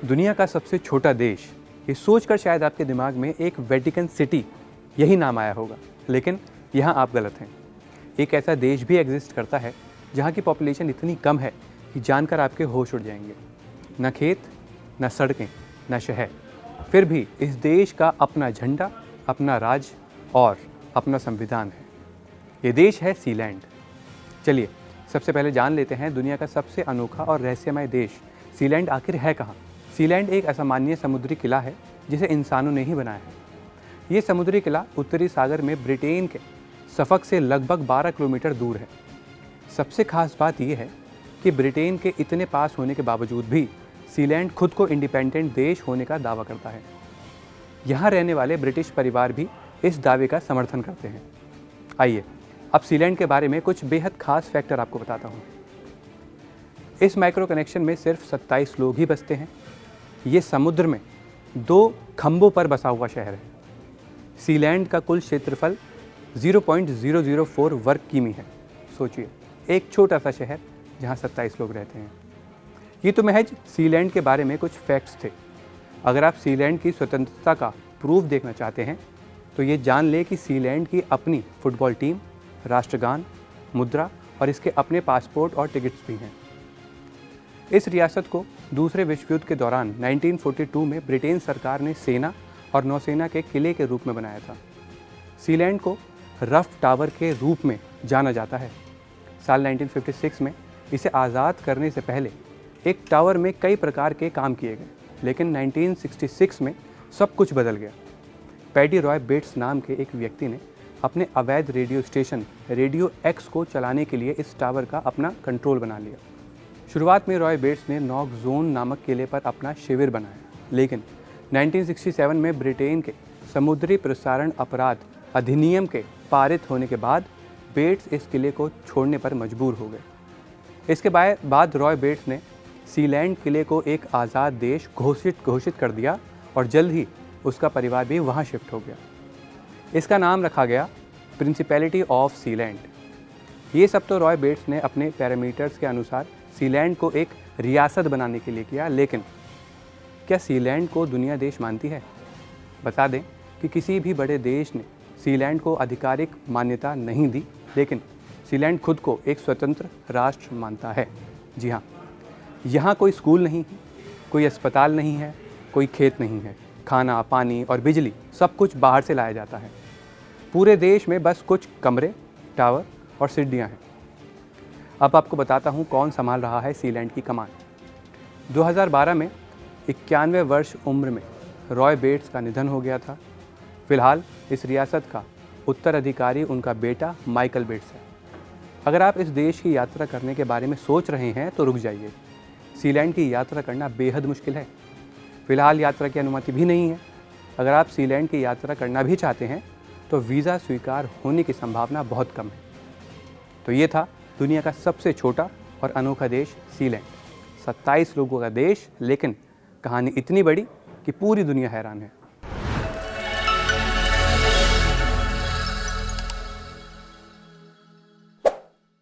दुनिया का सबसे छोटा देश, ये सोचकर शायद आपके दिमाग में एक वेटिकन सिटी यही नाम आया होगा, लेकिन यहाँ आप गलत हैं। एक ऐसा देश भी एग्जिस्ट करता है जहाँ की पॉपुलेशन इतनी कम है कि जानकर आपके होश उड़ जाएंगे। न खेत, न सड़कें, न शहर, फिर भी इस देश का अपना झंडा, अपना राज और अपना संविधान है। ये देश है सीलैंड। चलिए सबसे पहले जान लेते हैं दुनिया का सबसे अनोखा और रहस्यमय देश सीलैंड आखिर है कहाँ। सीलैंड एक असामान्य समुद्री किला है जिसे इंसानों ने ही बनाया है। ये समुद्री किला उत्तरी सागर में ब्रिटेन के सफक से लगभग 12 किलोमीटर दूर है। सबसे खास बात यह है कि ब्रिटेन के इतने पास होने के बावजूद भी सीलैंड खुद को इंडिपेंडेंट देश होने का दावा करता है। यहाँ रहने वाले ब्रिटिश परिवार भी इस दावे का समर्थन करते हैं। आइए अब सीलैंड के बारे में कुछ बेहद खास फैक्टर आपको बताता हूँ। इस माइक्रो कनेक्शन में सिर्फ 27 लोग ही बसते हैं। ये समुद्र में 2 खंभों पर बसा हुआ शहर है। सीलैंड का कुल क्षेत्रफल 0.004 वर्ग किमी है। सोचिए, एक छोटा सा शहर जहाँ 27 लोग रहते हैं। ये तो महज सीलैंड के बारे में कुछ फैक्ट्स थे। अगर आप सीलैंड की स्वतंत्रता का प्रूफ देखना चाहते हैं तो ये जान ले कि सीलैंड की अपनी फुटबॉल टीम, राष्ट्रगान, मुद्रा और इसके अपने पासपोर्ट और टिकट्स भी हैं। इस रियासत को दूसरे विश्व युद्ध के दौरान 1942 में ब्रिटेन सरकार ने सेना और नौसेना के किले के रूप में बनाया था। सीलैंड को रफ टावर के रूप में जाना जाता है। साल 1956 में इसे आज़ाद करने से पहले एक टावर में कई प्रकार के काम किए गए, लेकिन 1966 में सब कुछ बदल गया। पैडी रॉय बेट्स नाम के एक व्यक्ति ने अपने अवैध रेडियो स्टेशन रेडियो एक्स को चलाने के लिए इस टावर का अपना कंट्रोल बना लिया। शुरुआत में रॉय बेट्स ने नॉक जोन नामक किले पर अपना शिविर बनाया, लेकिन 1967 में ब्रिटेन के समुद्री प्रसारण अपराध अधिनियम के पारित होने के बाद बेट्स इस किले को छोड़ने पर मजबूर हो गए। इसके बाद रॉय बेट्स ने सीलैंड किले को एक आज़ाद देश घोषित कर दिया और जल्द ही उसका परिवार भी वहाँ शिफ्ट हो गया। इसका नाम रखा गया प्रिंसिपैलिटी ऑफ सीलैंड। ये सब तो रॉय बेट्स ने अपने पैरामीटर्स के अनुसार सीलैंड को एक रियासत बनाने के लिए किया, लेकिन क्या सीलैंड को दुनिया देश मानती है? बता दें कि किसी भी बड़े देश ने सीलैंड को आधिकारिक मान्यता नहीं दी, लेकिन सीलैंड खुद को एक स्वतंत्र राष्ट्र मानता है। जी हाँ, यहाँ कोई स्कूल नहीं है, कोई अस्पताल नहीं है, कोई खेत नहीं है। खाना, पानी और बिजली सब कुछ बाहर से लाया जाता है। पूरे देश में बस कुछ कमरे, टावर और सीढ़ियाँ हैं। अब आपको बताता हूँ कौन संभाल रहा है सीलैंड की कमान। 2012 में 91 वर्ष उम्र में रॉय बेट्स का निधन हो गया था। फिलहाल इस रियासत का उत्तराधिकारी उनका बेटा माइकल बेट्स है। अगर आप इस देश की यात्रा करने के बारे में सोच रहे हैं तो रुक जाइए। सीलैंड की यात्रा करना बेहद मुश्किल है। फिलहाल यात्रा की अनुमति भी नहीं है। अगर आप सीलैंड की यात्रा करना भी चाहते हैं तो वीज़ा स्वीकार होने की संभावना बहुत कम है। तो ये था दुनिया का सबसे छोटा और अनोखा देश सीलैंड। 27 लोगों का देश, लेकिन कहानी इतनी बड़ी कि पूरी दुनिया हैरान है।